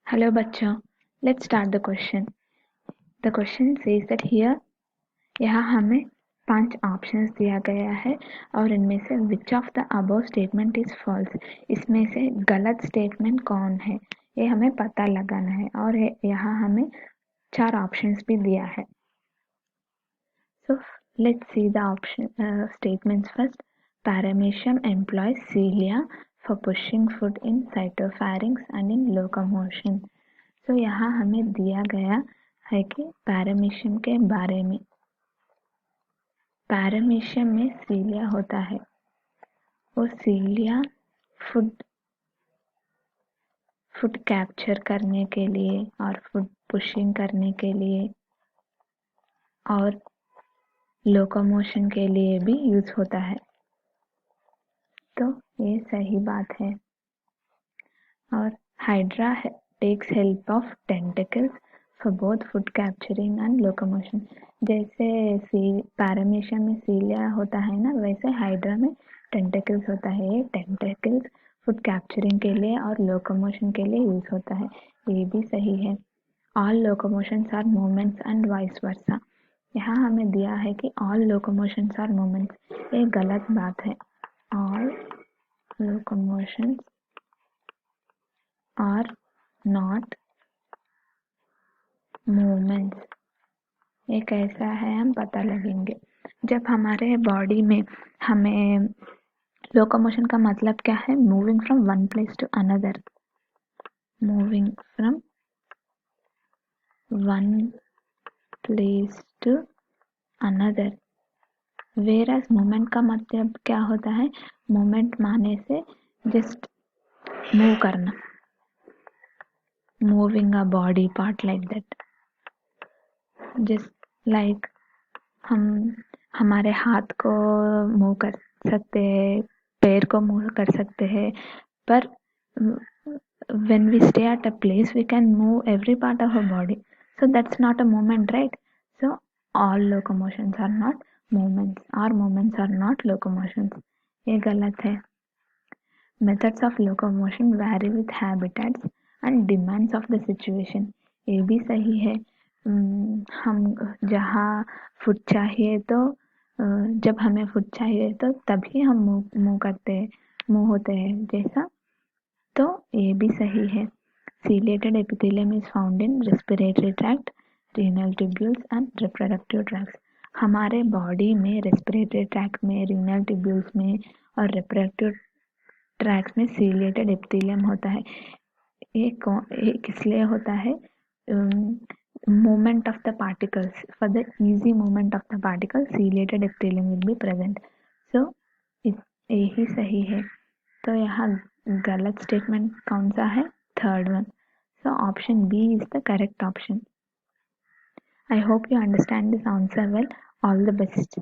Hello बच्चों, let's start the question. The question says that here यहाँ हमें 5 options दिया गया है और इनमें से which of the above statement is false. इसमें से गलत स्टेटमेंट कौन है ये हमें पता लगाना है और यहाँ हमें 4 ऑप्शंस भी दिया है. So let's see the option statements first. Paramecium employs cilia for pushing food in cytopharynx and in locomotion. तो यहाँ हमें दिया गया है कि पैरामीशियम के बारे में. पैरामीशियम में सीलिया होता है. वो सीलिया फूड कैप्चर करने के लिए और फूड पुशिंग करने के लिए और लोकोमोशन के लिए भी यूज होता है. तो ये सही बात है. और hydra takes help of tentacles for both food capturing and locomotion. जैसे पैरामीशियम में सीलिया होता है ना, वैसे हाइड्रा में टेंटिकल्स होता है. ये टेंटिकल्स फूड कैप्चरिंग के लिए और लोकोमोशन के लिए यूज होता है. ये भी सही है. All locomotions are movements and vice versa. यहाँ हमें दिया है कि ऑल लोकोमोशंस आर मूवमेंट्स. ये गलत बात है. All locomotions are not movements. ये कैसा है हम पता लगेंगे. जब हमारे बॉडी में हमें लोकोमोशन का मतलब क्या है? Moving from one place to another. Moving from one place to another. Whereas movement का मतलब क्या होता है? मूवमेंट माने से जस्ट मूव करना. Moving a body part like that. Just like हम हमारे हाथ को मूव कर सकते हैं, पैर को मूव कर सकते हैं, पर when we stay at a place we can move every part of our body, so that's not a movement, right? So all locomotions are not movements. Our movements are not locomotions. ये गलत है. Methods of locomotion vary with habitats and demands of the situation. ये भी सही है. हम जहाँ food चाहिए तो जब हमें फूड चाहिए तो तभी हम मूव होते हैं जैसा. तो ये भी सही है. Ciliated epithelium is found in respiratory tract, renal tubules and reproductive tracts. हमारे बॉडी में रेस्पिरेटरी ट्रैक्ट में, रीनल ट्यूब्यूल्स में और रिप्रोडक्टिव ट्रैक्ट्स में सीलिएटेड एपिथेलियम होता है. ये किस लिए होता है? movement of the particles. For the easy movement of the particles, ciliated epithelium will be present. So यही सही है. तो यहाँ गलत स्टेटमेंट कौन सा है? Third one. So option B is the correct option. I hope you understand this answer well. All the best.